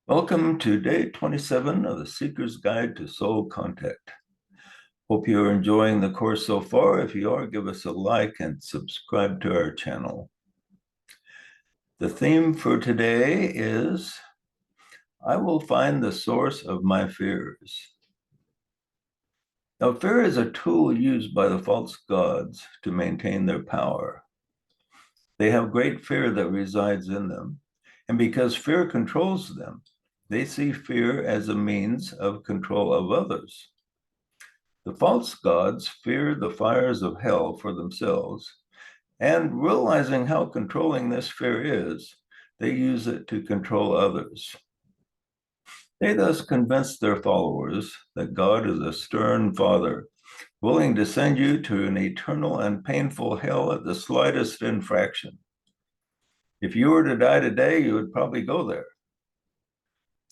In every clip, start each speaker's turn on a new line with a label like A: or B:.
A: Welcome to day 27 of the Seeker's Guide to Soul Contact. Hope you're enjoying the course so far. If you are, give us a like and subscribe to our channel. The theme for today is, I will find the source of my fears. Now, fear is a tool used by the false gods to maintain their power. They have great fear that resides in them, and because fear controls them, they see fear as a means of control of others. The false gods fear the fires of hell for themselves, and realizing how controlling this fear is, they use it to control others. They thus convince their followers that God is a stern father, willing to send you to an eternal and painful hell at the slightest infraction. If you were to die today, you would probably go there.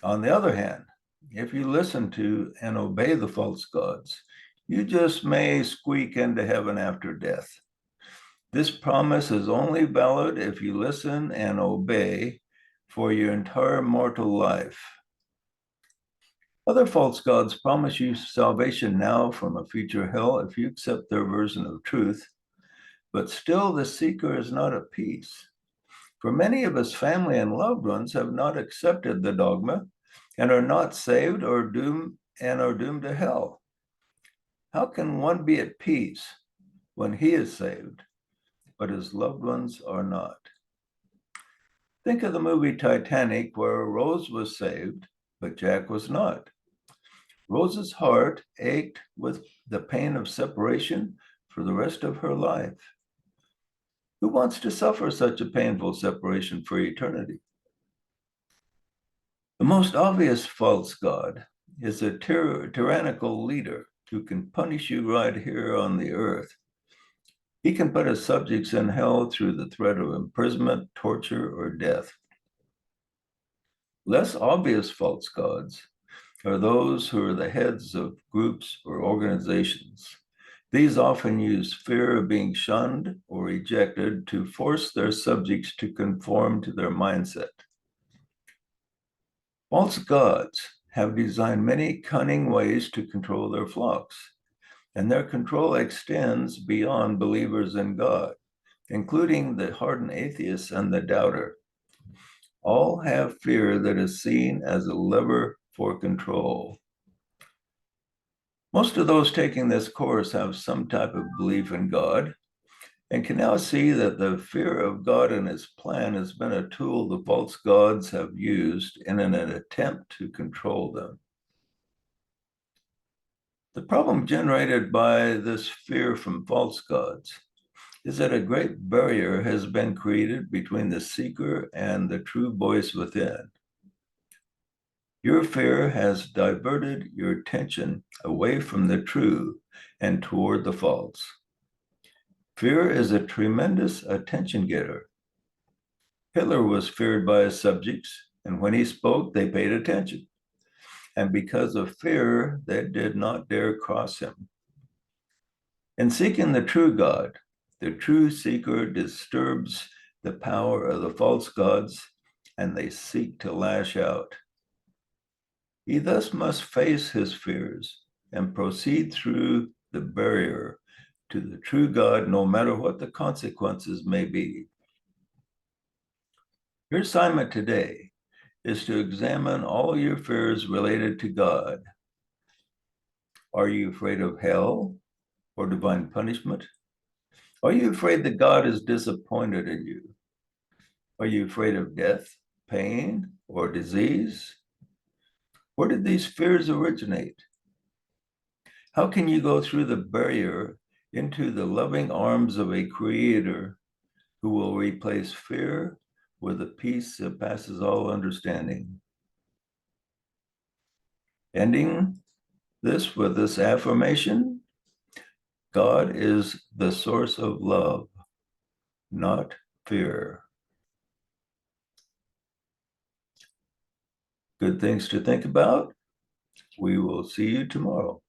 A: On the other hand, if you listen to and obey the false gods, you just may squeak into heaven after death. This promise is only valid if you listen and obey for your entire mortal life. Other false gods promise you salvation now from a future hell if you accept their version of truth, but still the seeker is not at peace. For many of us, family and loved ones have not accepted the dogma and are not saved or doomed to hell. How can one be at peace when he is saved, but his loved ones are not? Think of the movie Titanic, where Rose was saved, but Jack was not. Rose's heart ached with the pain of separation for the rest of her life. Who wants to suffer such a painful separation for eternity? The most obvious false god is a tyrannical leader who can punish you right here on the earth. He can put his subjects in hell through the threat of imprisonment, torture, or death. Less obvious false gods are those who are the heads of groups or organizations. These often use fear of being shunned or rejected to force their subjects to conform to their mindset. False gods have designed many cunning ways to control their flocks, and their control extends beyond believers in God, including the hardened atheist and the doubter. All have fear that is seen as a lever for control. Most of those taking this course have some type of belief in God and can now see that the fear of God and his plan has been a tool the false gods have used in an attempt to control them. The problem generated by this fear from false gods is that a great barrier has been created between the seeker and the true voice within. Your fear has diverted your attention away from the true and toward the false. Fear is a tremendous attention getter. Hitler was feared by his subjects, and when he spoke, they paid attention. And because of fear, they did not dare cross him. In seeking the true God, the true seeker disturbs the power of the false gods, and they seek to lash out. He thus must face his fears and proceed through the barrier to the true God, no matter what the consequences may be. Your assignment today is to examine all your fears related to God. Are you afraid of hell or divine punishment? Are you afraid that God is disappointed in you? Are you afraid of death, pain, or disease? Where did these fears originate? How can you go through the barrier into the loving arms of a creator who will replace fear with a peace that passes all understanding? Ending this with this affirmation: God is the source of love, not fear. Good things to think about. We will see you tomorrow.